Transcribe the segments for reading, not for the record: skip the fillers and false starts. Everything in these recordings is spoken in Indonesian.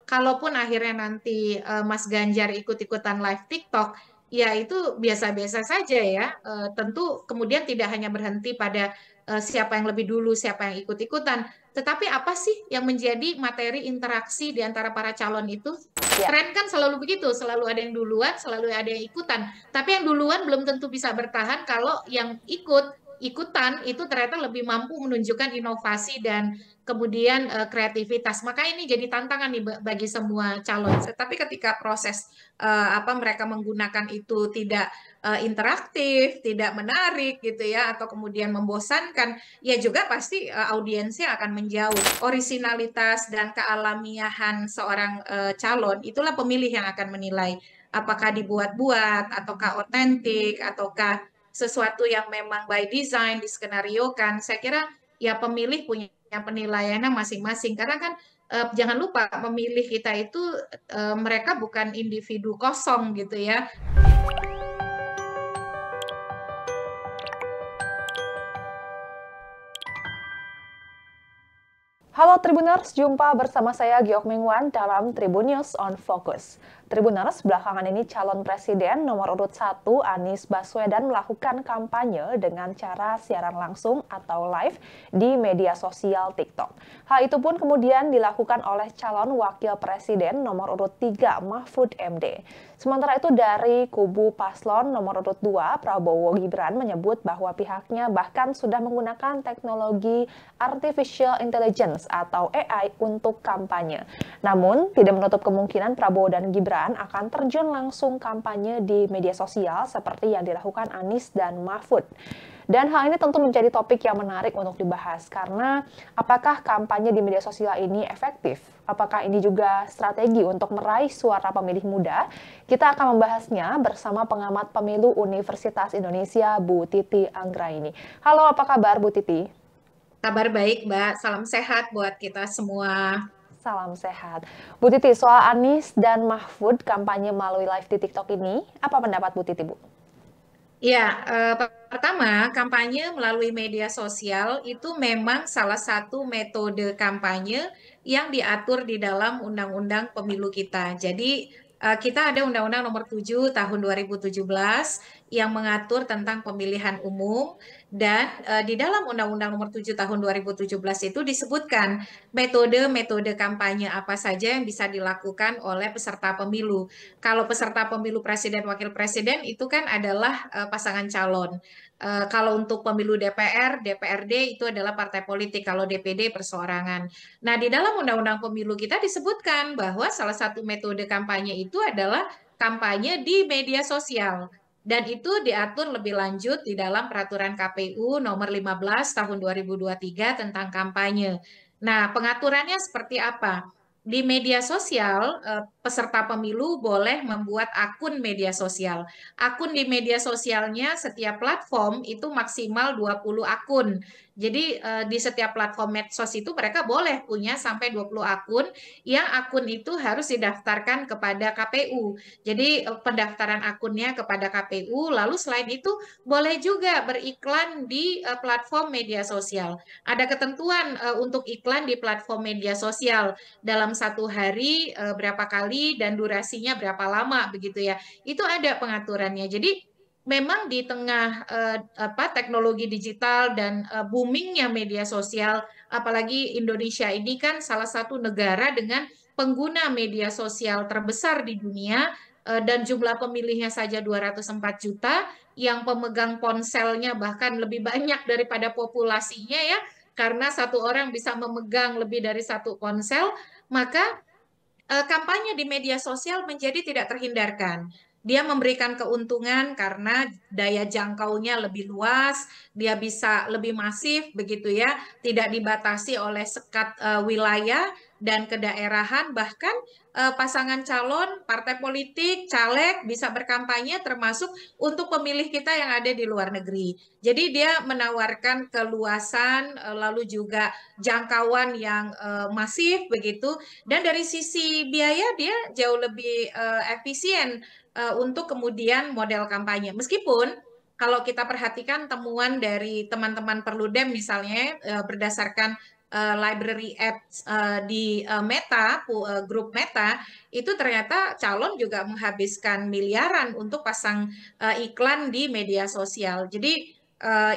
kalaupun akhirnya nanti Mas Ganjar ikut-ikutan live TikTok, ya itu biasa-biasa saja ya. Tentu kemudian tidak hanya berhenti pada siapa yang lebih dulu, siapa yang ikut-ikutan, tetapi apa sih yang menjadi materi interaksi di antara para calon itu? Ya. Tren kan selalu begitu, selalu ada yang duluan, selalu ada yang ikutan. Tapi yang duluan belum tentu bisa bertahan kalau yang ikutan itu ternyata lebih mampu menunjukkan inovasi dan kemudian kreativitas. Maka ini jadi tantangan nih bagi semua calon. Tapi ketika proses apa mereka menggunakan itu tidak interaktif, tidak menarik gitu ya, atau kemudian membosankan, ya juga pasti audiensnya akan menjauh. Orisinalitas dan kealamiahan seorang calon itulah pemilih yang akan menilai apakah dibuat-buat, ataukah otentik, ataukah sesuatu yang memang by design diskenariokan. Saya kira ya pemilih punya penilaiannya masing-masing karena kan jangan lupa pemilih kita itu mereka bukan individu kosong gitu ya. Halo Tribuners, jumpa bersama saya Giok Mingwan dalam Tribun News on Focus. Tribuners, belakangan ini calon presiden nomor urut 1 Anies Baswedan melakukan kampanye dengan cara siaran langsung atau live di media sosial TikTok. Hal itu pun kemudian dilakukan oleh calon wakil presiden nomor urut 3 Mahfud MD. Sementara itu dari kubu paslon nomor urut 2 Prabowo Gibran menyebut bahwa pihaknya bahkan sudah menggunakan teknologi artificial intelligence atau AI untuk kampanye. Namun, tidak menutup kemungkinan Prabowo dan Gibran akan terjun langsung kampanye di media sosial seperti yang dilakukan Anies dan Mahfud. Dan hal ini tentu menjadi topik yang menarik untuk dibahas karena apakah kampanye di media sosial ini efektif? Apakah ini juga strategi untuk meraih suara pemilih muda? Kita akan membahasnya bersama pengamat pemilu Universitas Indonesia, Bu Titi Anggraini. Halo, apa kabar Bu Titi? Kabar baik, Mbak. Salam sehat buat kita semua. Salam sehat. Bu Titi, soal Anies dan Mahfud kampanye melalui live di TikTok ini, apa pendapat Bu Titi, Bu? Ya, pertama, kampanye melalui media sosial itu memang salah satu metode kampanye yang diatur di dalam Undang-Undang Pemilu kita. Jadi, kita ada Undang-Undang Nomor 7 Tahun 2017 yang mengatur tentang pemilihan umum dan di dalam Undang-Undang Nomor 7 Tahun 2017 itu disebutkan metode-metode kampanye apa saja yang bisa dilakukan oleh peserta pemilu. Kalau peserta pemilu presiden wakil presiden itu kan adalah pasangan calon. Kalau untuk pemilu DPR, DPRD itu adalah partai politik. Kalau DPD perseorangan. Nah, di dalam Undang-Undang Pemilu kita disebutkan bahwa salah satu metode kampanye itu adalah kampanye di media sosial. Dan itu diatur lebih lanjut di dalam Peraturan KPU nomor 15 tahun 2023 tentang kampanye. Nah, pengaturannya seperti apa? Di media sosial, peserta pemilu boleh membuat akun media sosial. Akun di media sosialnya setiap platform itu maksimal 20 akun. Jadi di setiap platform medsos itu mereka boleh punya sampai 20 akun yang akun itu harus didaftarkan kepada KPU. Jadi pendaftaran akunnya kepada KPU, lalu selain itu boleh juga beriklan di platform media sosial. Ada ketentuan untuk iklan di platform media sosial dalam satu hari berapa kali dan durasinya berapa lama begitu ya. Itu ada pengaturannya. Jadi memang di tengah teknologi digital dan boomingnya media sosial, apalagi Indonesia ini kan salah satu negara dengan pengguna media sosial terbesar di dunia dan jumlah pemilihnya saja 204 juta, yang pemegang ponselnya bahkan lebih banyak daripada populasinya ya, karena satu orang bisa memegang lebih dari satu ponsel, maka kampanye di media sosial menjadi tidak terhindarkan. Dia memberikan keuntungan karena daya jangkaunya lebih luas, dia bisa lebih masif begitu ya, tidak dibatasi oleh sekat wilayah dan kedaerahan, bahkan pasangan calon, partai politik, caleg bisa berkampanye termasuk untuk pemilih kita yang ada di luar negeri. Jadi dia menawarkan keluasan lalu juga jangkauan yang masif begitu, dan dari sisi biaya dia jauh lebih efisien untuk kemudian model kampanye. Meskipun kalau kita perhatikan temuan dari teman-teman Perludem misalnya berdasarkan library ads di Meta, grup Meta, itu ternyata calon juga menghabiskan miliaran untuk pasang iklan di media sosial. Jadi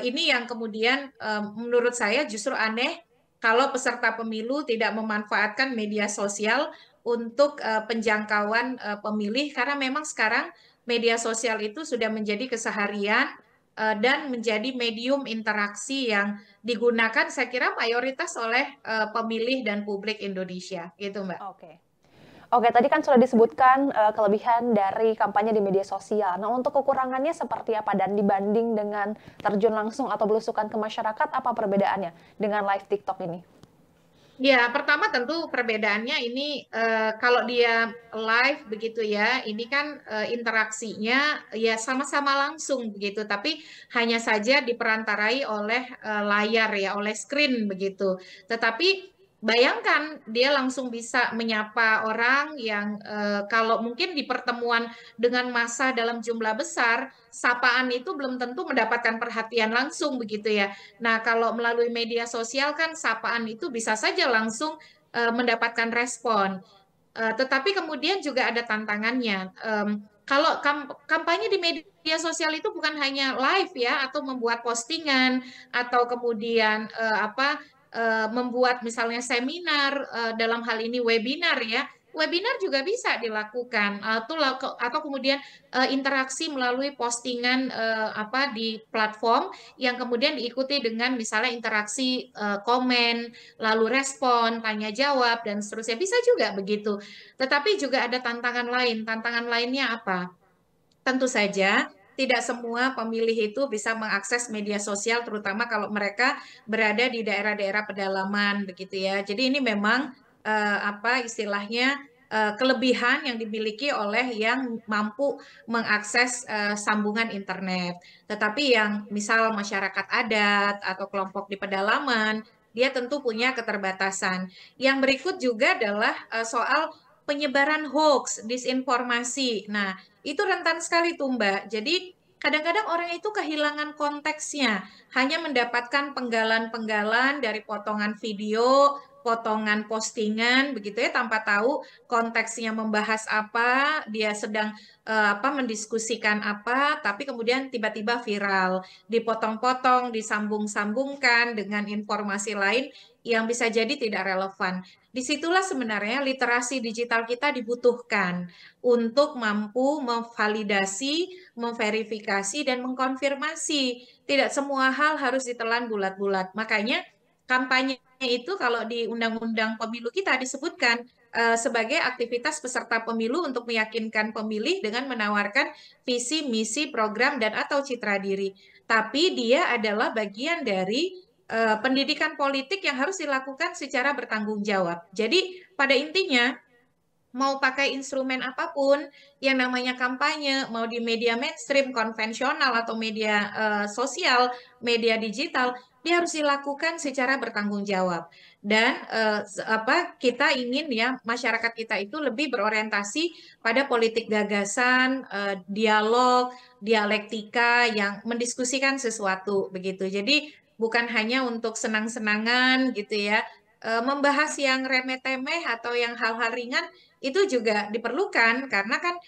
ini yang kemudian menurut saya justru aneh kalau peserta pemilu tidak memanfaatkan media sosial untuk penjangkauan pemilih, karena memang sekarang media sosial itu sudah menjadi keseharian dan menjadi medium interaksi yang digunakan saya kira mayoritas oleh pemilih dan publik Indonesia, gitu Mbak. Oke. Oke, tadi kan sudah disebutkan kelebihan dari kampanye di media sosial. Nah, untuk kekurangannya seperti apa dan dibanding dengan terjun langsung atau belusukan ke masyarakat, apa perbedaannya dengan live TikTok ini? Ya, pertama tentu perbedaannya ini kalau dia live begitu ya, ini kan interaksinya ya sama-sama langsung begitu, tapi hanya saja diperantarai oleh layar ya, oleh screen begitu. Tetapi bayangkan dia langsung bisa menyapa orang yang kalau mungkin di pertemuan dengan massa dalam jumlah besar, sapaan itu belum tentu mendapatkan perhatian langsung begitu ya. Nah, kalau melalui media sosial kan sapaan itu bisa saja langsung mendapatkan respon. Tetapi kemudian juga ada tantangannya. Kalau kampanye di media sosial itu bukan hanya live ya, atau membuat postingan, atau kemudian membuat misalnya seminar, dalam hal ini webinar ya. Webinar juga bisa dilakukan, atau kemudian interaksi melalui postingan di platform yang kemudian diikuti dengan misalnya interaksi komen, lalu respon, tanya jawab dan seterusnya. Bisa juga begitu. Tetapi juga ada tantangan lain. Tantangan lainnya apa? Tentu saja tidak semua pemilih itu bisa mengakses media sosial, terutama kalau mereka berada di daerah-daerah pedalaman, begitu ya. Jadi ini memang istilahnya kelebihan yang dimiliki oleh yang mampu mengakses sambungan internet. Tetapi yang misal masyarakat adat atau kelompok di pedalaman, dia tentu punya keterbatasan. Yang berikut juga adalah soal penyebaran hoax, disinformasi. Nah, itu rentan sekali tuh Mbak. Jadi kadang-kadang orang itu kehilangan konteksnya, hanya mendapatkan penggalan-penggalan dari potongan video, potongan postingan, begitu ya, tanpa tahu konteksnya membahas apa, dia sedang mendiskusikan apa, tapi kemudian tiba-tiba viral, dipotong-potong, disambung-sambungkan dengan informasi lain yang bisa jadi tidak relevan. Disitulah sebenarnya literasi digital kita dibutuhkan untuk mampu memvalidasi, memverifikasi, dan mengkonfirmasi. Tidak semua hal harus ditelan bulat-bulat. Makanya kampanye itu kalau di Undang-Undang Pemilu kita disebutkan sebagai aktivitas peserta pemilu untuk meyakinkan pemilih dengan menawarkan visi, misi, program, dan atau citra diri. Tapi dia adalah bagian dari pendidikan politik yang harus dilakukan secara bertanggung jawab. Jadi pada intinya mau pakai instrumen apapun yang namanya kampanye, mau di media mainstream, konvensional atau media sosial, media digital, dia harus dilakukan secara bertanggung jawab. Dan kita ingin ya masyarakat kita itu lebih berorientasi pada politik gagasan, dialog, dialektika yang mendiskusikan sesuatu begitu. Jadi bukan hanya untuk senang-senangan gitu ya, membahas yang remeh-temeh atau yang hal-hal ringan itu juga diperlukan karena kan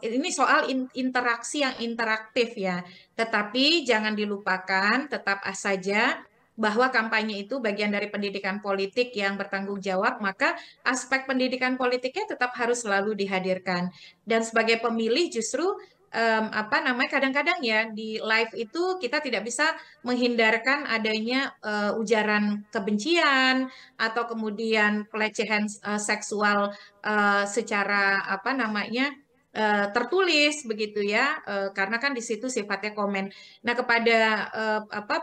ini soal interaksi yang interaktif ya. Tetapi jangan dilupakan tetap saja bahwa kampanye itu bagian dari pendidikan politik yang bertanggung jawab, maka aspek pendidikan politiknya tetap harus selalu dihadirkan. Dan sebagai pemilih justru kadang-kadang ya di live itu kita tidak bisa menghindarkan adanya ujaran kebencian atau kemudian pelecehan seksual secara tertulis begitu ya, karena kan di situ sifatnya komen. Nah, kepada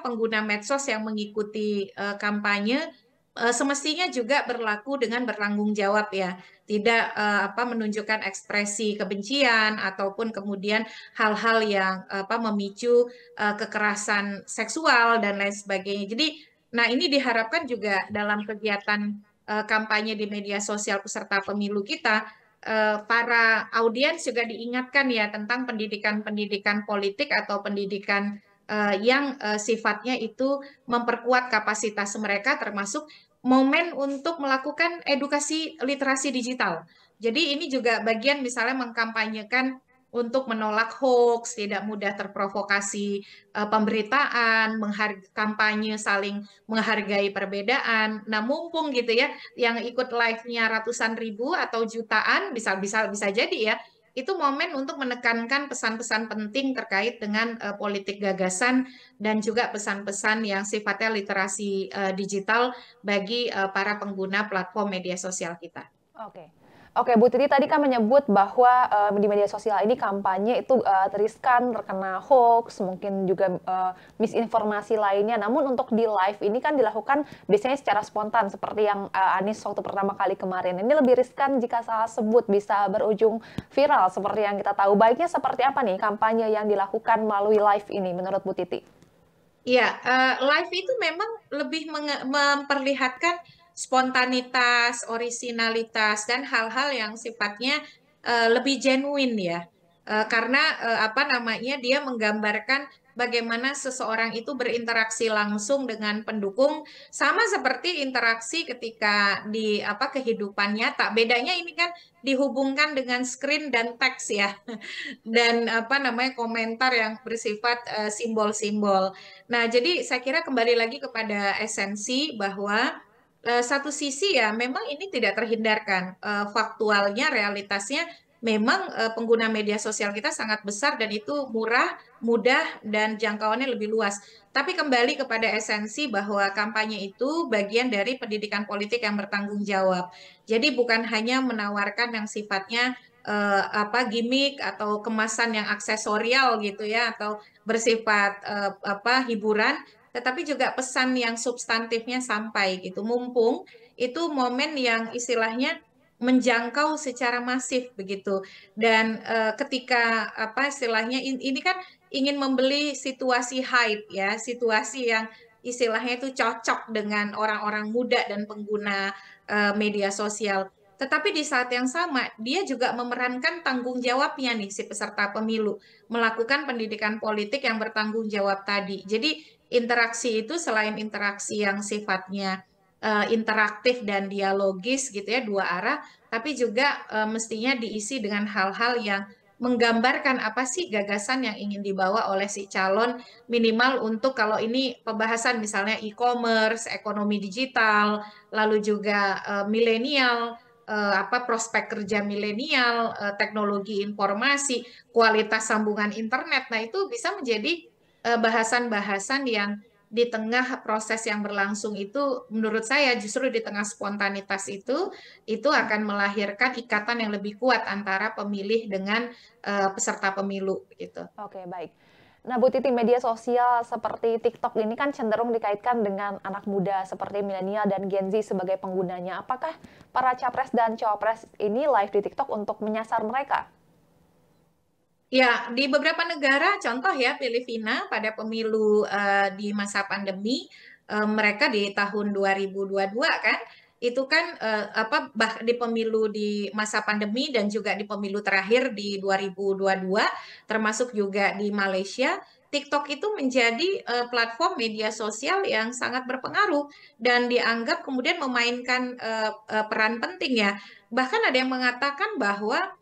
pengguna medsos yang mengikuti kampanye semestinya juga berlaku dengan bertanggung jawab ya, tidak menunjukkan ekspresi kebencian ataupun kemudian hal-hal yang memicu kekerasan seksual dan lain sebagainya. Jadi, nah ini diharapkan juga dalam kegiatan kampanye di media sosial peserta pemilu kita, para audiens juga diingatkan ya tentang pendidikan-pendidikan politik atau pendidikan yang sifatnya itu memperkuat kapasitas mereka, termasuk momen untuk melakukan edukasi literasi digital. Jadi ini juga bagian misalnya mengkampanyekan untuk menolak hoax, tidak mudah terprovokasi pemberitaan, kampanye saling menghargai perbedaan. Nah, mumpung gitu ya, yang ikut live-nya ratusan ribu atau jutaan, bisa bisa bisa jadi ya, itu momen untuk menekankan pesan-pesan penting terkait dengan politik gagasan dan juga pesan-pesan yang sifatnya literasi digital bagi para pengguna platform media sosial kita. Oke. Oke, Bu Titi tadi kan menyebut bahwa di media sosial ini kampanye itu riskan, terkena hoax, mungkin juga misinformasi lainnya. Namun untuk di live ini kan dilakukan biasanya secara spontan, seperti yang Anies waktu pertama kali kemarin. Ini lebih riskan jika salah sebut bisa berujung viral, seperti yang kita tahu. Baiknya seperti apa nih kampanye yang dilakukan melalui live ini menurut Bu Titi? Ya, live itu memang lebih memperlihatkan spontanitas, orisinalitas, dan hal-hal yang sifatnya lebih genuine ya. Karena apa namanya, dia menggambarkan bagaimana seseorang itu berinteraksi langsung dengan pendukung, sama seperti interaksi ketika di apa kehidupan nyata. Bedanya ini kan dihubungkan dengan screen dan teks ya, dan apa namanya komentar yang bersifat simbol-simbol. Nah, jadi saya kira kembali lagi kepada esensi bahwa satu sisi ya memang ini tidak terhindarkan. Faktualnya, realitasnya memang pengguna media sosial kita sangat besar dan itu murah, mudah, dan jangkauannya lebih luas. Tapi kembali kepada esensi bahwa kampanye itu bagian dari pendidikan politik yang bertanggung jawab. Jadi bukan hanya menawarkan yang sifatnya apa gimmick atau kemasan yang aksesorial gitu ya atau bersifat apa hiburan, tetapi juga pesan yang substantifnya sampai gitu. Mumpung itu momen yang istilahnya menjangkau secara masif begitu. Dan ketika apa istilahnya ini kan ingin membeli situasi hype ya, situasi yang istilahnya itu cocok dengan orang-orang muda dan pengguna media sosial. Tetapi di saat yang sama, dia juga memerankan tanggung jawabnya nih, si peserta pemilu, melakukan pendidikan politik yang bertanggung jawab tadi. Jadi interaksi itu selain interaksi yang sifatnya interaktif dan dialogis gitu ya, dua arah, tapi juga mestinya diisi dengan hal-hal yang menggambarkan apa sih gagasan yang ingin dibawa oleh si calon, minimal untuk kalau ini pembahasan misalnya e-commerce, ekonomi digital, lalu juga milenial, apa prospek kerja milenial, teknologi informasi, kualitas sambungan internet. Nah, itu bisa menjadi bahasan-bahasan yang di tengah proses yang berlangsung itu menurut saya justru di tengah spontanitas itu akan melahirkan ikatan yang lebih kuat antara pemilih dengan peserta pemilu gitu. Oke, baik. Nah, Bu Titi, media sosial seperti TikTok ini kan cenderung dikaitkan dengan anak muda seperti milenial dan Gen Z sebagai penggunanya. Apakah para capres dan cawapres ini live di TikTok untuk menyasar mereka? Ya, di beberapa negara, contoh ya Filipina pada pemilu di masa pandemi, mereka di tahun 2022 kan, itu kan apa di pemilu di masa pandemi dan juga di pemilu terakhir di 2022, termasuk juga di Malaysia, TikTok itu menjadi platform media sosial yang sangat berpengaruh dan dianggap kemudian memainkan peran penting ya. Bahkan ada yang mengatakan bahwa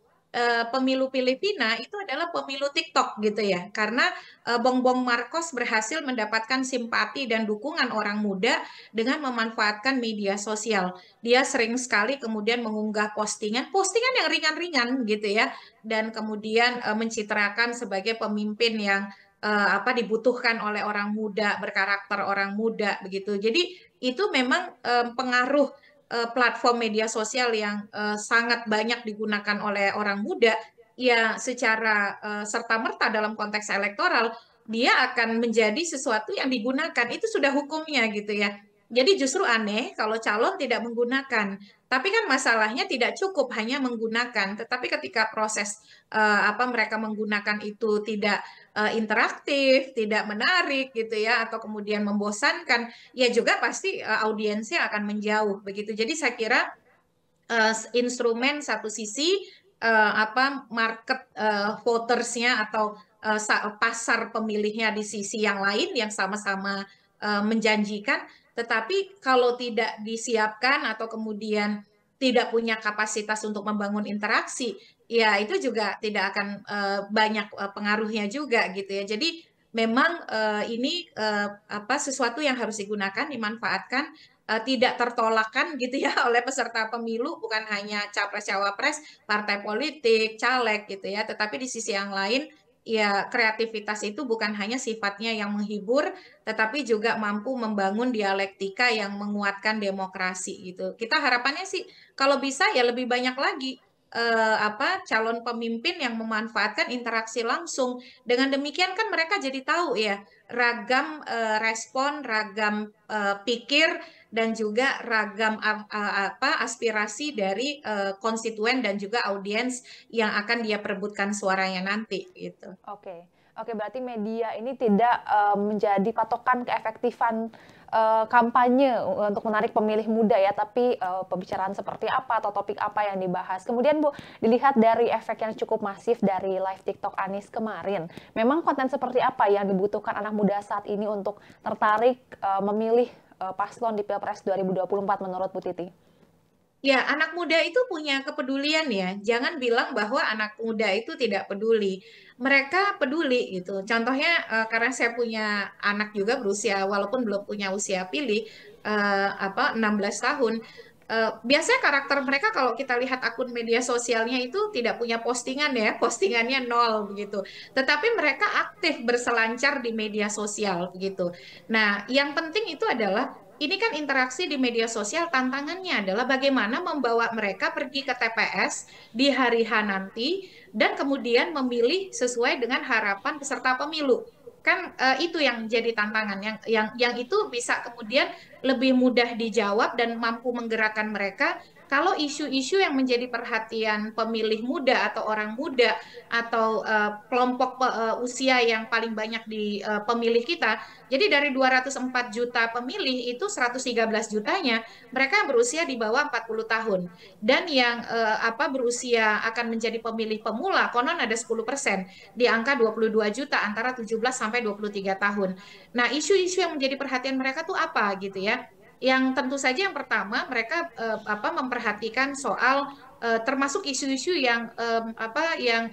pemilu Filipina itu adalah pemilu TikTok gitu ya. Karena Bongbong Marcos berhasil mendapatkan simpati dan dukungan orang muda dengan memanfaatkan media sosial. Dia sering sekali kemudian mengunggah postingan yang ringan-ringan gitu ya, dan kemudian mencitrakan sebagai pemimpin yang apa dibutuhkan oleh orang muda, berkarakter orang muda begitu. Jadi itu memang pengaruh platform media sosial yang sangat banyak digunakan oleh orang muda, ya secara serta-merta dalam konteks elektoral, dia akan menjadi sesuatu yang digunakan. Itu sudah hukumnya gitu ya. Jadi justru aneh kalau calon tidak menggunakan. Tapi kan masalahnya tidak cukup hanya menggunakan, tetapi ketika proses apa mereka menggunakan itu tidak interaktif, tidak menarik gitu ya, atau kemudian membosankan, ya juga pasti audiensnya akan menjauh begitu. Jadi saya kira instrumen satu sisi apa market votersnya atau pasar pemilihnya di sisi yang lain yang sama-sama menjanjikan, tetapi kalau tidak disiapkan atau kemudian tidak punya kapasitas untuk membangun interaksi, ya itu juga tidak akan banyak pengaruhnya juga gitu ya. Jadi memang ini apa sesuatu yang harus digunakan, dimanfaatkan, tidak tertolakkan gitu ya oleh peserta pemilu, bukan hanya capres cawapres, partai politik, caleg gitu ya, tetapi di sisi yang lain ya kreativitas itu bukan hanya sifatnya yang menghibur, tetapi juga mampu membangun dialektika yang menguatkan demokrasi gitu. Kita harapannya sih kalau bisa ya lebih banyak lagi apa calon pemimpin yang memanfaatkan interaksi langsung. Dengan demikian kan mereka jadi tahu ya ragam respon, ragam pikir dan juga ragam apa aspirasi dari konstituen dan juga audiens yang akan dia perebutkan suaranya nanti gitu. Oke, oke berarti media ini tidak menjadi patokan keefektifan kampanye untuk menarik pemilih muda ya, tapi pembicaraan seperti apa atau topik apa yang dibahas. Kemudian Bu, dilihat dari efek yang cukup masif dari live TikTok Anies kemarin, memang konten seperti apa yang dibutuhkan anak muda saat ini untuk tertarik memilih paslon di Pilpres 2024 menurut Bu Titi? Ya, anak muda itu punya kepedulian ya. Jangan bilang bahwa anak muda itu tidak peduli. Mereka peduli gitu. Contohnya karena saya punya anak juga berusia walaupun belum punya usia pilih apa 16 tahun. Biasanya karakter mereka kalau kita lihat akun media sosialnya itu tidak punya postingan ya, postingannya nol begitu. Tetapi mereka aktif berselancar di media sosial begitu. Nah, yang penting itu adalah ini kan interaksi di media sosial, tantangannya adalah bagaimana membawa mereka pergi ke TPS di hari H nanti dan kemudian memilih sesuai dengan harapan peserta pemilu. Kan itu yang jadi tantangan yang itu bisa kemudian lebih mudah dijawab dan mampu menggerakkan mereka kalau isu-isu yang menjadi perhatian pemilih muda atau orang muda atau kelompok usia yang paling banyak di pemilih kita. Jadi dari 204 juta pemilih itu 113 jutanya mereka berusia di bawah 40 tahun. Dan yang apa berusia akan menjadi pemilih pemula konon ada 10% di angka 22 juta antara 17 sampai 23 tahun. Nah, isu-isu yang menjadi perhatian mereka tuh apa gitu ya? Yang tentu saja yang pertama mereka apa memperhatikan soal termasuk isu-isu yang apa yang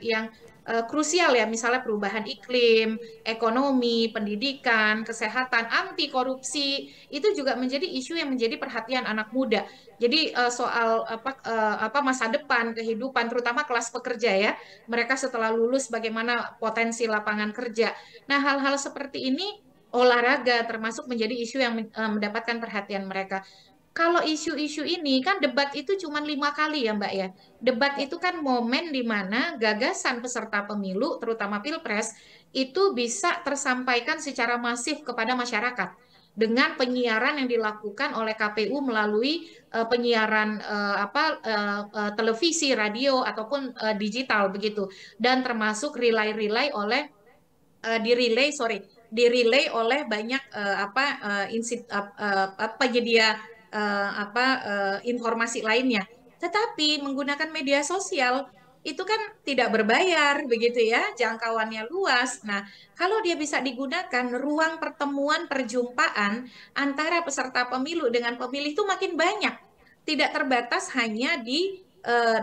krusial ya, misalnya perubahan iklim, ekonomi, pendidikan, kesehatan, anti korupsi, itu juga menjadi isu yang menjadi perhatian anak muda. Jadi soal apa masa depan, kehidupan, terutama kelas pekerja ya, mereka setelah lulus bagaimana potensi lapangan kerja. Nah, hal-hal seperti ini olahraga termasuk menjadi isu yang mendapatkan perhatian mereka. Kalau isu-isu ini kan debat itu cuma 5 kali ya Mbak ya. Debat Ya. itu kan momen di mana gagasan peserta pemilu, terutama Pilpres, itu bisa tersampaikan secara masif kepada masyarakat dengan penyiaran yang dilakukan oleh KPU melalui penyiaran televisi, radio ataupun digital begitu, dan termasuk relay-relay oleh di relay oleh banyak penyedia informasi lainnya. Tetapi menggunakan media sosial itu kan tidak berbayar begitu ya, jangkauannya luas. Nah, kalau dia bisa digunakan, ruang pertemuan perjumpaan antara peserta pemilu dengan pemilih itu makin banyak. Tidak terbatas hanya di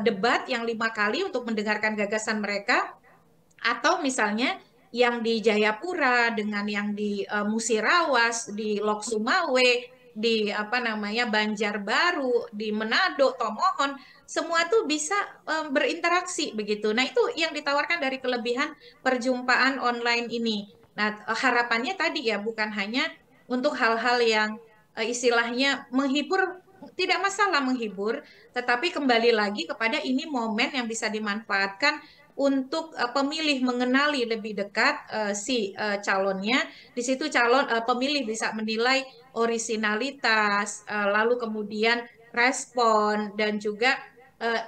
debat yang 5 kali untuk mendengarkan gagasan mereka, atau misalnya yang di Jayapura dengan yang di Musirawas, di Lok Sumawe, di apa namanya Banjarbaru, di Manado, Tomohon, semua tuh bisa berinteraksi begitu. Nah, itu yang ditawarkan dari kelebihan perjumpaan online ini. Nah, harapannya tadi ya bukan hanya untuk hal-hal yang istilahnya menghibur, tidak masalah menghibur, tetapi kembali lagi kepada ini momen yang bisa dimanfaatkan untuk pemilih mengenali lebih dekat si calonnya. Di situ pemilih bisa menilai orisinalitas, lalu kemudian respon dan juga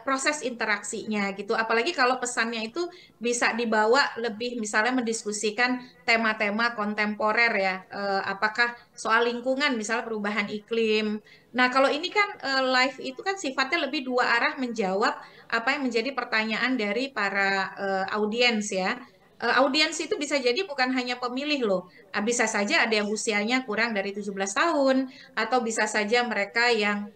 proses interaksinya gitu. Apalagi kalau pesannya itu bisa dibawa lebih misalnya mendiskusikan tema-tema kontemporer ya. Apakah soal lingkungan misalnya perubahan iklim. Nah, kalau ini kan live itu kan sifatnya lebih dua arah menjawab apa yang menjadi pertanyaan dari para audiens ya. Audiens itu bisa jadi bukan hanya pemilih loh. Bisa saja ada yang usianya kurang dari 17 tahun, atau bisa saja mereka yang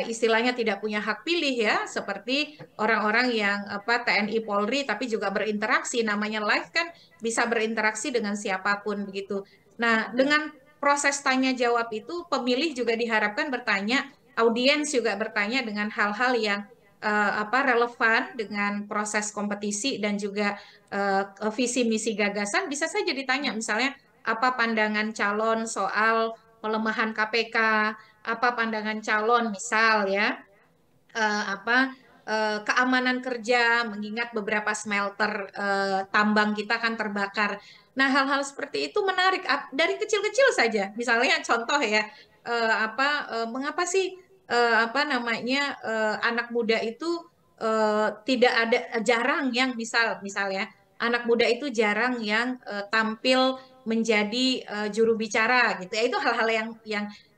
istilahnya tidak punya hak pilih ya, seperti orang-orang yang TNI Polri tapi juga berinteraksi, namanya live kan bisa berinteraksi dengan siapapun begitu. Nah, dengan proses tanya jawab itu pemilih juga diharapkan bertanya, audiens juga bertanya dengan hal-hal yang relevan dengan proses kompetisi dan juga visi misi gagasan. Bisa saja ditanya misalnya apa pandangan calon soal pelemahan KPK, apa pandangan calon misal ya keamanan kerja mengingat beberapa smelter tambang kita kan terbakar. Nah, hal-hal seperti itu menarik dari kecil-kecil saja. Misalnya contoh ya mengapa sih anak muda itu tidak ada jarang yang misalnya anak muda itu jarang yang tampil menjadi juru bicara gitu ya. Itu hal-hal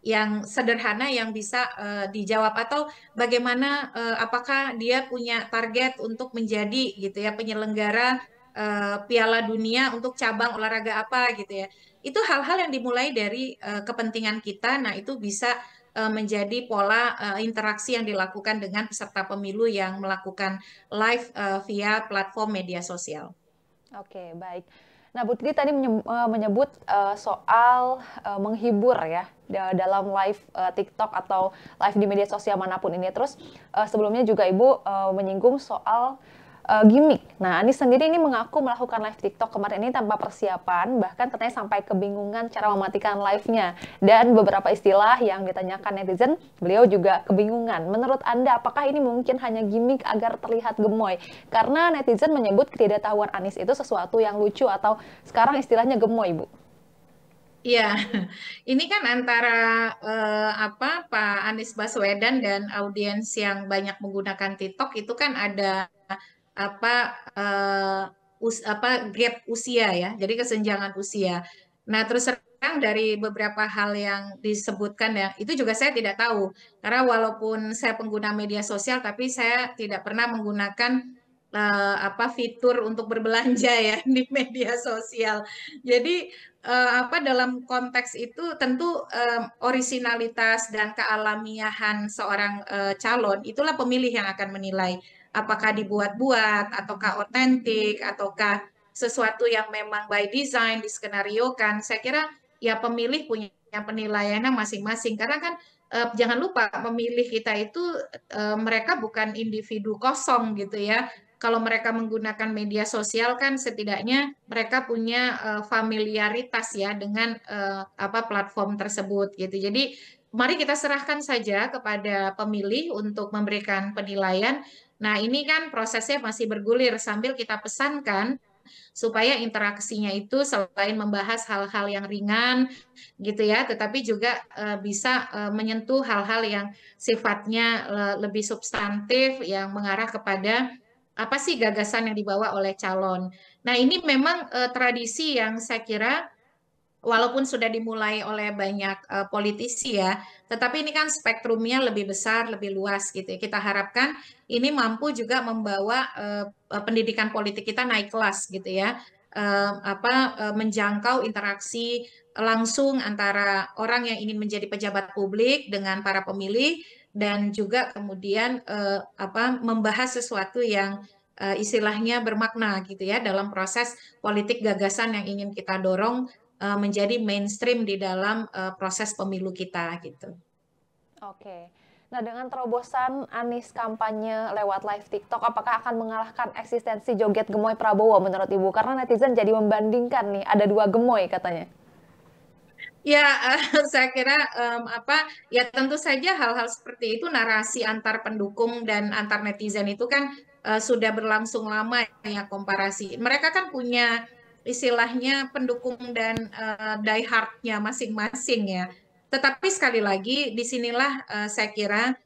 yang sederhana yang bisa dijawab, atau bagaimana apakah dia punya target untuk menjadi gitu ya penyelenggara Piala Dunia untuk cabang olahraga apa gitu ya. Itu hal-hal yang dimulai dari kepentingan kita. Nah, itu bisa menjadi pola interaksi yang dilakukan dengan peserta pemilu yang melakukan live via platform media sosial. Oke, baik. Nah, Bu Titi tadi menyebut soal menghibur ya dalam live TikTok atau live di media sosial manapun ini. Terus sebelumnya juga Ibu menyinggung soal gimmick. Nah, Anies sendiri ini mengaku melakukan live TikTok kemarin ini tanpa persiapan, bahkan katanya sampai kebingungan cara mematikan live-nya. Dan beberapa istilah yang ditanyakan netizen, beliau juga kebingungan. Menurut Anda, apakah ini mungkin hanya gimmick agar terlihat gemoy? Karena netizen menyebut ketidaktahuan Anies itu sesuatu yang lucu atau sekarang istilahnya gemoy, Bu. Iya, ini kan antara Pak Anies Baswedan dan audiens yang banyak menggunakan TikTok itu kan ada apa gap usia ya, jadi kesenjangan usia. Nah, terus terang dari beberapa hal yang disebutkan ya, itu juga saya tidak tahu karena walaupun saya pengguna media sosial, tapi saya tidak pernah menggunakan fitur untuk berbelanja ya di media sosial. Jadi dalam konteks itu tentu orisinalitas dan kealamiahan seorang calon itulah pemilih yang akan menilai apakah dibuat-buat ataukah otentik ataukah sesuatu yang memang by design diskenariokan. Saya kira ya pemilih punya penilaiannya masing-masing karena kan jangan lupa pemilih kita itu mereka bukan individu kosong gitu ya. Kalau mereka menggunakan media sosial kan setidaknya mereka punya familiaritas ya dengan platform tersebut gitu. Jadi mari kita serahkan saja kepada pemilih untuk memberikan penilaian. Nah, ini kan prosesnya masih bergulir sambil kita pesankan supaya interaksinya itu selain membahas hal-hal yang ringan gitu ya, tetapi juga bisa menyentuh hal-hal yang sifatnya lebih substantif yang mengarah kepada apa sih gagasan yang dibawa oleh calon. Nah, ini memang tradisi yang saya kira walaupun sudah dimulai oleh banyak politisi ya, tetapi ini kan spektrumnya lebih besar, lebih luas gitu ya. Kita harapkan ini mampu juga membawa pendidikan politik kita naik kelas gitu ya. Menjangkau interaksi langsung antara orang yang ingin menjadi pejabat publik dengan para pemilih dan juga kemudian membahas sesuatu yang istilahnya bermakna gitu ya dalam proses politik gagasan yang ingin kita dorong menjadi mainstream di dalam proses pemilu kita gitu. Oke. Nah, dengan terobosan Anies kampanye lewat live TikTok, apakah akan mengalahkan eksistensi joget gemoy Prabowo menurut Ibu? Karena netizen jadi membandingkan nih, ada dua gemoy katanya. Ya, saya kira ya tentu saja hal-hal seperti itu narasi antar pendukung dan antar netizen itu kan sudah berlangsung lama ya komparasi. Mereka kan punya istilahnya pendukung dan die hard-nya masing-masing ya. Tetapi sekali lagi disinilah saya kira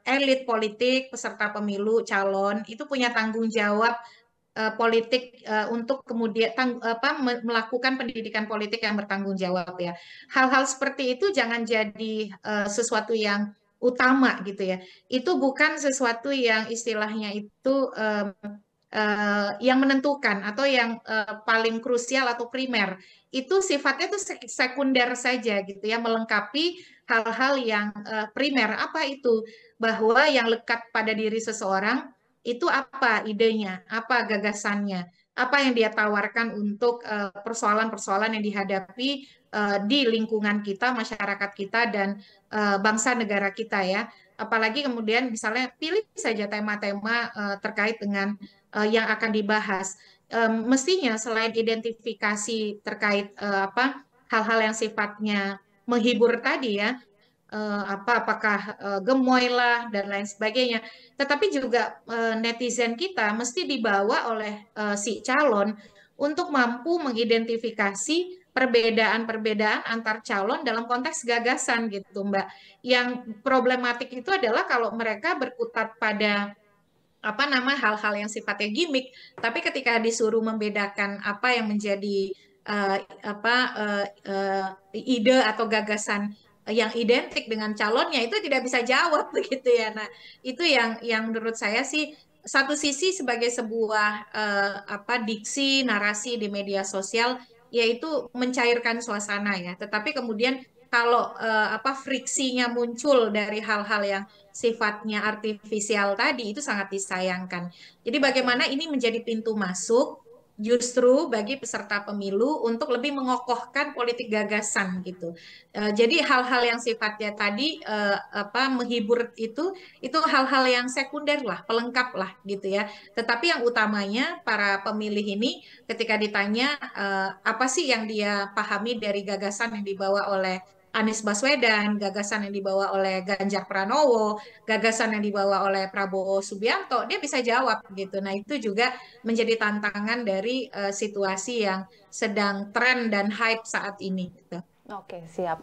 elit politik, peserta pemilu, calon itu punya tanggung jawab politik untuk kemudian melakukan pendidikan politik yang bertanggung jawab ya. Hal-hal seperti itu jangan jadi sesuatu yang utama gitu ya. Itu bukan sesuatu yang istilahnya itu yang menentukan atau yang paling krusial atau primer itu sifatnya tuh sekunder saja gitu ya, melengkapi hal-hal yang primer. Apa itu? Bahwa yang lekat pada diri seseorang itu apa idenya, apa gagasannya, apa yang dia tawarkan untuk persoalan-persoalan yang dihadapi di lingkungan kita, masyarakat kita, dan bangsa negara kita ya. Apalagi kemudian misalnya pilih saja tema-tema terkait dengan yang akan dibahas. Mestinya selain identifikasi terkait apa hal-hal yang sifatnya menghibur tadi ya, apakah gemoy lah dan lain sebagainya, tetapi juga netizen kita mesti dibawa oleh si calon untuk mampu mengidentifikasi perbedaan-perbedaan antar calon dalam konteks gagasan gitu, Mbak. Yang problematik itu adalah kalau mereka berkutat pada apa nama hal-hal yang sifatnya gimmick, tapi ketika disuruh membedakan apa yang menjadi apa ide atau gagasan yang identik dengan calonnya itu tidak bisa jawab begitu ya. Nah, itu yang menurut saya sih satu sisi sebagai sebuah apa diksi narasi di media sosial yaitu mencairkan suasana ya. Tetapi kemudian kalau apa friksinya muncul dari hal-hal yang sifatnya artifisial tadi itu sangat disayangkan. Jadi Oke. bagaimana ini menjadi pintu masuk justru bagi peserta pemilu untuk lebih mengokohkan politik gagasan gitu. Jadi hal-hal yang sifatnya tadi apa menghibur itu hal-hal yang sekunder lah, pelengkap lah gitu ya. Tetapi yang utamanya para pemilih ini ketika ditanya apa sih yang dia pahami dari gagasan yang dibawa oleh Anies Baswedan, gagasan yang dibawa oleh Ganjar Pranowo, gagasan yang dibawa oleh Prabowo Subianto, dia bisa jawab gitu. Nah, itu juga menjadi tantangan dari situasi yang sedang tren dan hype saat ini gitu. Oke, siap.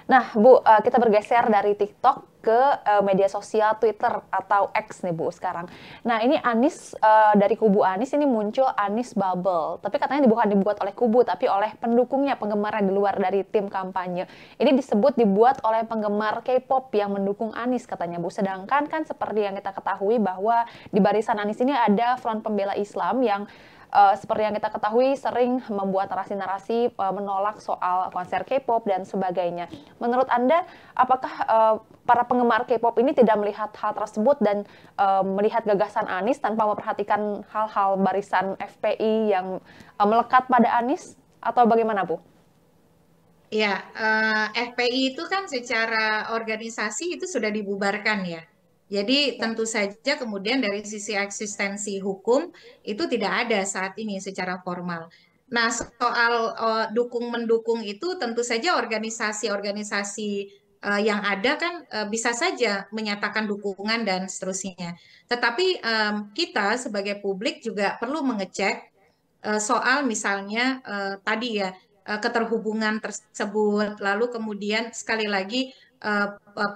Nah, Bu, kita bergeser dari TikTok ke media sosial Twitter atau X nih, Bu, sekarang. Nah, ini Anies, dari kubu Anies ini muncul Anies Bubble. Tapi katanya bukan dibuat oleh kubu, tapi oleh pendukungnya, penggemar di luar dari tim kampanye. Ini disebut dibuat oleh penggemar K-pop yang mendukung Anies, katanya, Bu. Sedangkan kan seperti yang kita ketahui bahwa di barisan Anies ini ada Front Pembela Islam yang seperti yang kita ketahui sering membuat narasi-narasi menolak soal konser K-pop dan sebagainya. Menurut Anda, apakah para penggemar K-pop ini tidak melihat hal tersebut dan melihat gagasan Anies tanpa memperhatikan hal-hal barisan FPI yang melekat pada Anies? Atau bagaimana, Bu? Ya, FPI itu kan secara organisasi itu sudah dibubarkan ya. Jadi Ya. tentu saja kemudian dari sisi eksistensi hukum itu tidak ada saat ini secara formal. Nah, soal dukung-mendukung itu tentu saja organisasi-organisasi yang ada kan bisa saja menyatakan dukungan dan seterusnya. Tetapi kita sebagai publik juga perlu mengecek soal misalnya tadi ya keterhubungan tersebut, lalu kemudian sekali lagi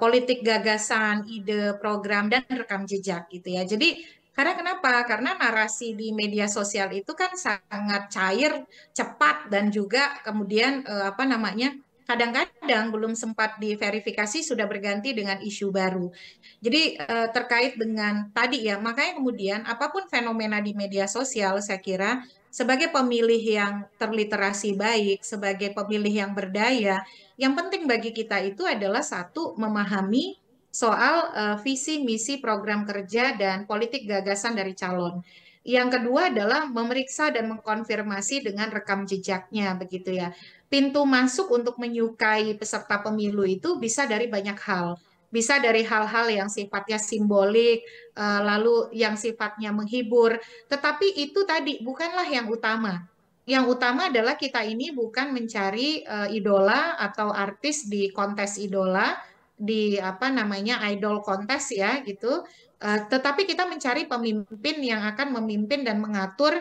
politik gagasan, ide, program dan rekam jejak gitu ya. Jadi karena kenapa? Karena narasi di media sosial itu kan sangat cair, cepat dan juga kemudian apa namanya? Kadang-kadang belum sempat diverifikasi sudah berganti dengan isu baru. Jadi terkait dengan tadi ya, makanya kemudian apapun fenomena di media sosial saya kira sebagai pemilih yang terliterasi baik, sebagai pemilih yang berdaya, yang penting bagi kita itu adalah satu, memahami soal visi, misi, program kerja, dan politik gagasan dari calon. Yang kedua adalah memeriksa dan mengkonfirmasi dengan rekam jejaknya, begitu ya. Pintu masuk untuk menyukai peserta pemilu itu bisa dari banyak hal. Bisa dari hal-hal yang sifatnya simbolik, lalu yang sifatnya menghibur, tetapi itu tadi bukanlah yang utama. Yang utama adalah kita ini bukan mencari idola atau artis di kontes idola, di apa namanya idol kontes ya gitu. Tetapi kita mencari pemimpin yang akan memimpin dan mengatur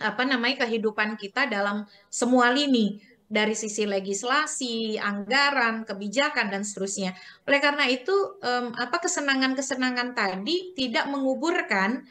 apa namanya kehidupan kita dalam semua lini dari sisi legislasi, anggaran, kebijakan dan seterusnya. Oleh karena itu apa kesenangan-kesenangan tadi tidak menguburkan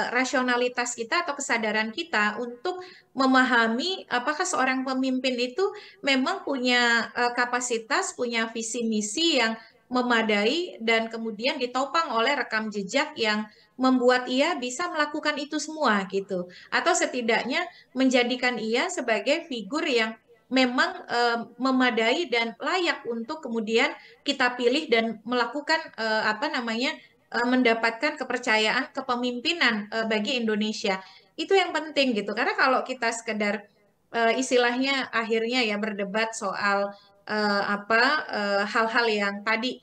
rasionalitas kita atau kesadaran kita untuk memahami apakah seorang pemimpin itu memang punya kapasitas, punya visi misi yang memadai dan kemudian ditopang oleh rekam jejak yang membuat ia bisa melakukan itu semua gitu. Atau setidaknya menjadikan ia sebagai figur yang memang memadai dan layak untuk kemudian kita pilih dan melakukan apa namanya mendapatkan kepercayaan kepemimpinan bagi Indonesia. Itu yang penting gitu. Karena kalau kita sekedar istilahnya akhirnya ya berdebat soal hal-hal yang tadi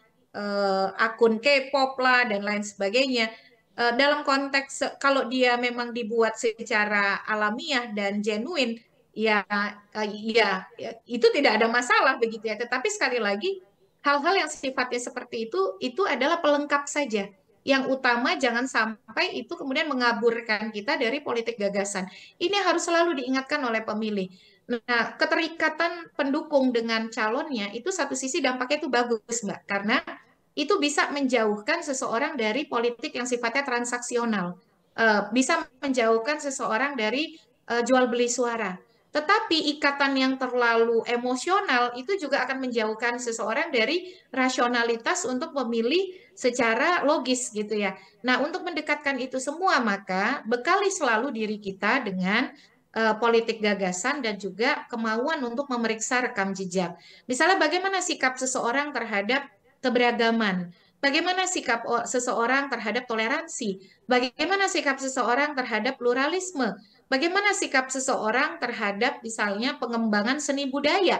akun K-pop lah dan lain sebagainya. Dalam konteks kalau dia memang dibuat secara alamiah dan genuine, ya, ya itu tidak ada masalah begitu ya. Tetapi sekali lagi hal-hal yang sifatnya seperti itu adalah pelengkap saja. Yang utama jangan sampai itu kemudian mengaburkan kita dari politik gagasan. Ini harus selalu diingatkan oleh pemilih. Nah, keterikatan pendukung dengan calonnya itu satu sisi dampaknya itu bagus, Mbak, karena itu bisa menjauhkan seseorang dari politik yang sifatnya transaksional, bisa menjauhkan seseorang dari jual beli suara. Tetapi ikatan yang terlalu emosional itu juga akan menjauhkan seseorang dari rasionalitas untuk memilih secara logis gitu ya. Nah, untuk mendekatkan itu semua maka bekali selalu diri kita dengan politik gagasan dan juga kemauan untuk memeriksa rekam jejak. Misalnya bagaimana sikap seseorang terhadap keberagaman, bagaimana sikap seseorang terhadap toleransi, bagaimana sikap seseorang terhadap pluralisme, bagaimana sikap seseorang terhadap misalnya pengembangan seni budaya.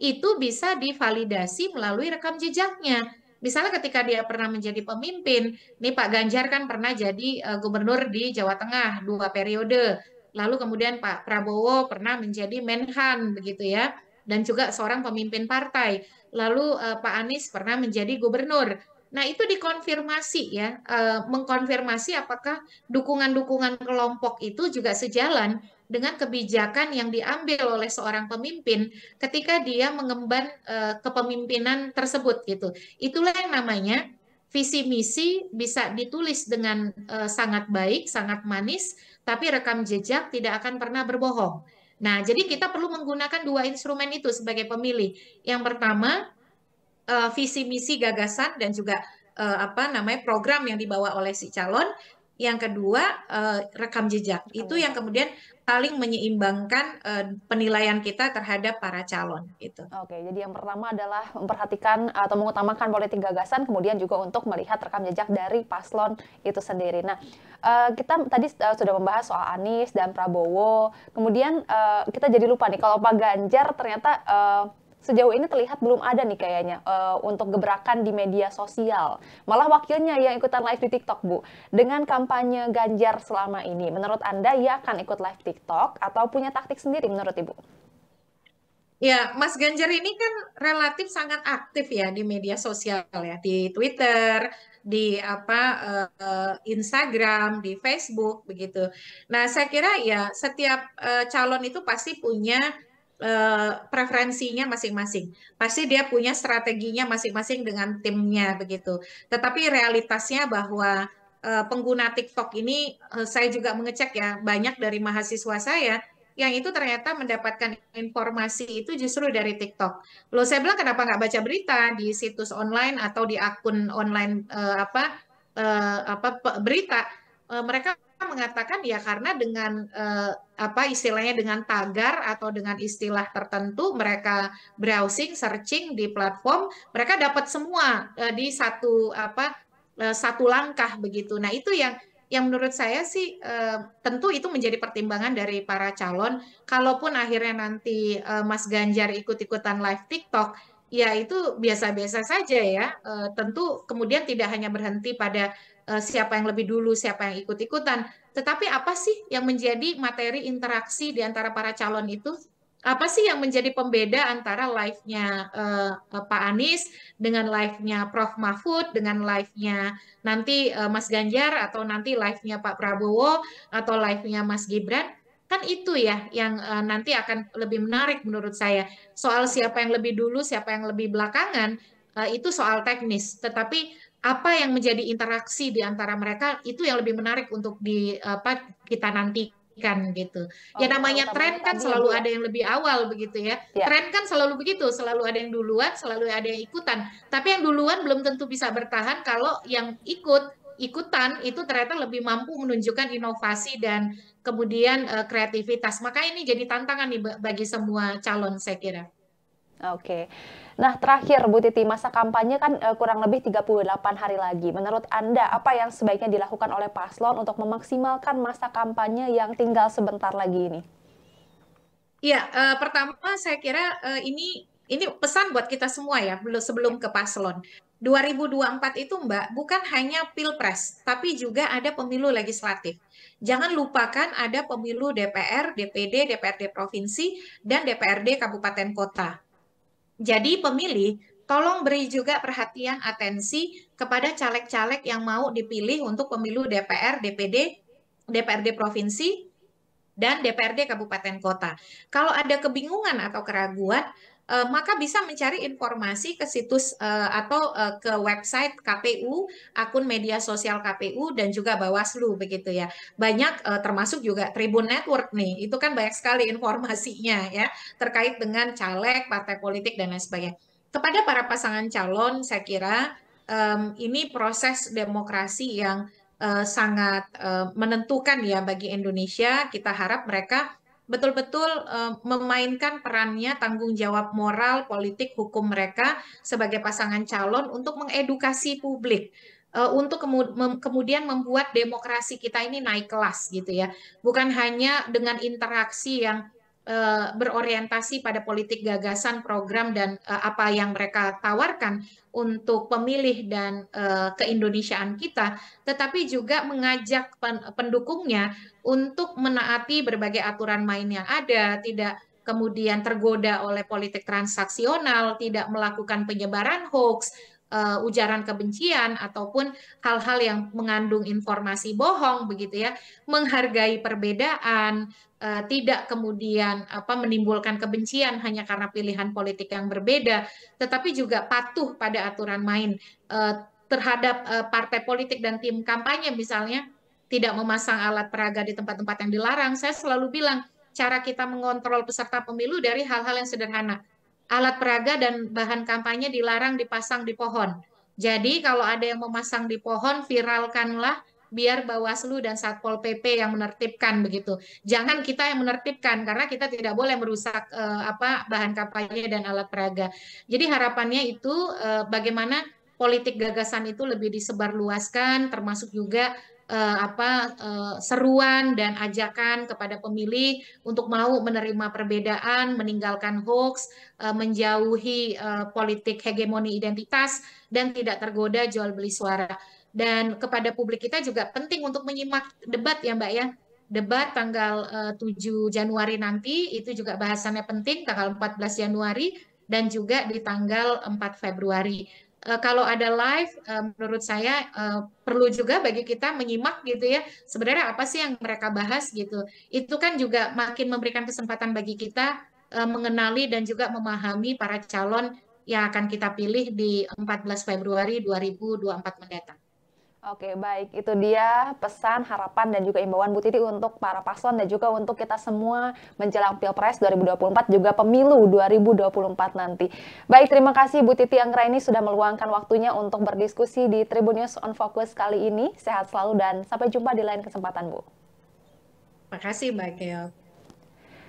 Itu bisa divalidasi melalui rekam jejaknya. Misalnya ketika dia pernah menjadi pemimpin, nih Pak Ganjar kan pernah jadi gubernur di Jawa Tengah 2 periode. Lalu kemudian Pak Prabowo pernah menjadi Menhan begitu ya, dan juga seorang pemimpin partai. Lalu Pak Anies pernah menjadi gubernur. Nah, itu dikonfirmasi ya, mengkonfirmasi apakah dukungan-dukungan kelompok itu juga sejalan dengan kebijakan yang diambil oleh seorang pemimpin ketika dia mengemban kepemimpinan tersebut gitu. Itulah yang namanya visi misi bisa ditulis dengan sangat baik, sangat manis, tapi rekam jejak tidak akan pernah berbohong. Nah, jadi kita perlu menggunakan dua instrumen itu sebagai pemilih. Yang pertama, visi misi gagasan dan juga apa namanya program yang dibawa oleh si calon. Yang kedua rekam jejak. Itu yang kemudian paling menyeimbangkan penilaian kita terhadap para calon gitu. Oke, jadi yang pertama adalah memperhatikan atau mengutamakan politik gagasan, kemudian juga untuk melihat rekam jejak dari paslon itu sendiri. Nah, kita tadi sudah membahas soal Anies dan Prabowo, kemudian kita jadi lupa nih kalau Pak Ganjar ternyata sejauh ini terlihat belum ada nih kayaknya untuk gebrakan di media sosial. Malah wakilnya yang ikutan live di TikTok, Bu. Dengan kampanye Ganjar selama ini, menurut Anda ia akan ikut live TikTok atau punya taktik sendiri menurut Ibu? Ya, Mas Ganjar ini kan relatif sangat aktif ya di media sosial ya, di Twitter, di Instagram, di Facebook begitu. Nah, saya kira ya setiap calon itu pasti punya preferensinya masing-masing. Pasti dia punya strateginya masing-masing dengan timnya begitu. Tetapi realitasnya bahwa pengguna TikTok ini saya juga mengecek ya, banyak dari mahasiswa saya yang itu ternyata mendapatkan informasi itu justru dari TikTok. Loh, saya bilang kenapa nggak baca berita di situs online atau di akun online berita? Mereka mengatakan ya karena dengan istilahnya dengan tagar atau dengan istilah tertentu mereka browsing, searching di platform, mereka dapat semua di satu langkah begitu. Nah, itu yang menurut saya sih tentu itu menjadi pertimbangan dari para calon. Kalaupun akhirnya nanti Mas Ganjar ikut-ikutan live TikTok, ya itu biasa-biasa saja ya. Tentu kemudian tidak hanya berhenti pada siapa yang lebih dulu, siapa yang ikut-ikutan. Tetapi apa sih yang menjadi materi interaksi di antara para calon itu? Apa sih yang menjadi pembeda antara live-nya Pak Anies dengan live-nya Prof. Mahfud, dengan live-nya nanti Mas Ganjar, atau nanti live-nya Pak Prabowo, atau live-nya Mas Gibran? Kan itu ya yang nanti akan lebih menarik menurut saya. Soal siapa yang lebih dulu, siapa yang lebih belakangan, itu soal teknis. Tetapi apa yang menjadi interaksi di antara mereka, itu yang lebih menarik untuk kita nanti dibuktikan gitu. Ya Oke, namanya utamanya tren kan tadi ya Bu selalu ya. ada yang lebih awal begitu ya. Ya. Tren kan selalu begitu, selalu ada yang duluan, selalu ada yang ikutan. Tapi yang duluan belum tentu bisa bertahan kalau yang ikutan itu ternyata lebih mampu menunjukkan inovasi dan kemudian kreativitas. Maka ini jadi tantangan nih bagi semua calon saya kira. Oke. Nah, terakhir Bu Titi, masa kampanye kan kurang lebih 38 hari lagi. Menurut Anda, apa yang sebaiknya dilakukan oleh paslon untuk memaksimalkan masa kampanye yang tinggal sebentar lagi ini? Iya, pertama saya kira ini pesan buat kita semua ya, belum sebelum Ya. ke paslon. 2024 itu Mbak, bukan hanya pilpres, tapi juga ada pemilu legislatif. Jangan lupakan ada pemilu DPR, DPD, DPRD provinsi, dan DPRD kabupaten kota. Jadi pemilih, tolong beri juga perhatian atensi kepada caleg-caleg yang mau dipilih untuk pemilu DPR, DPD, DPRD provinsi, dan DPRD Kabupaten Kota. Kalau ada kebingungan atau keraguan, maka bisa mencari informasi ke situs atau ke website KPU, akun media sosial KPU dan juga Bawaslu begitu ya. Banyak termasuk juga Tribun Network nih, itu kan banyak sekali informasinya ya terkait dengan caleg, partai politik dan lain sebagainya. Kepada para pasangan calon, saya kira ini proses demokrasi yang sangat menentukan ya bagi Indonesia. Kita harap mereka betul-betul memainkan perannya, tanggung jawab moral, politik, hukum mereka sebagai pasangan calon untuk mengedukasi publik. Untuk kemudian membuat demokrasi kita ini naik kelas gitu ya, bukan hanya dengan interaksi yang berorientasi pada politik gagasan, program dan apa yang mereka tawarkan untuk pemilih dan keindonesiaan kita, tetapi juga mengajak pendukungnya untuk menaati berbagai aturan main yang ada, tidak kemudian tergoda oleh politik transaksional, tidak melakukan penyebaran hoax, ujaran kebencian ataupun hal-hal yang mengandung informasi bohong begitu ya, menghargai perbedaan, tidak kemudian menimbulkan kebencian hanya karena pilihan politik yang berbeda, tetapi juga patuh pada aturan main terhadap partai politik dan tim kampanye misalnya tidak memasang alat peraga di tempat-tempat yang dilarang. Saya selalu bilang cara kita mengontrol peserta pemilu dari hal-hal yang sederhana. Alat peraga dan bahan kampanye dilarang dipasang di pohon. Jadi kalau ada yang memasang di pohon, viralkanlah biar Bawaslu dan Satpol PP yang menertibkan begitu. Jangan kita yang menertibkan karena kita tidak boleh merusak bahan kampanye dan alat peraga. Jadi harapannya itu bagaimana politik gagasan itu lebih disebarluaskan, termasuk juga seruan dan ajakan kepada pemilih untuk mau menerima perbedaan, meninggalkan hoax, menjauhi politik hegemoni identitas dan tidak tergoda jual beli suara. Dan kepada publik kita juga penting untuk menyimak debat ya Mbak ya. Debat tanggal 7 Januari nanti itu juga bahasannya penting, tanggal 14 Januari dan juga di tanggal 4 Februari. Kalau ada live, menurut saya perlu juga bagi kita menyimak gitu ya, sebenarnya apa sih yang mereka bahas gitu. Itu kan juga makin memberikan kesempatan bagi kita mengenali dan juga memahami para calon yang akan kita pilih di 14 Februari 2024 mendatang. Oke, baik. Itu dia pesan, harapan, dan juga imbauan Bu Titi untuk para paslon dan juga untuk kita semua menjelang Pilpres 2024 juga pemilu 2024 nanti. Baik, terima kasih Bu Titi Anggraini sudah meluangkan waktunya untuk berdiskusi di Tribun News on Focus kali ini. Sehat selalu dan sampai jumpa di lain kesempatan, Bu. Terima kasih, Mbak Keok.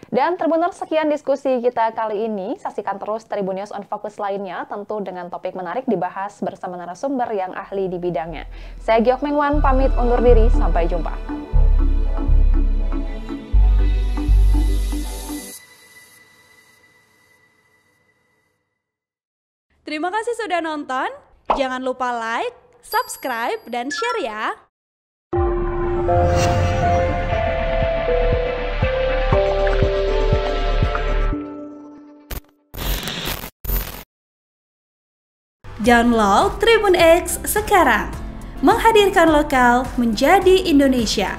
Dan Tribuners, sekian diskusi kita kali ini. Saksikan terus Tribun News on Focus lainnya, tentu dengan topik menarik dibahas bersama narasumber yang ahli di bidangnya. Saya Giok Mengwan, pamit undur diri. Sampai jumpa. Terima kasih sudah nonton. Jangan lupa like, subscribe, dan share ya. Download Tribun X sekarang, menghadirkan lokal menjadi Indonesia.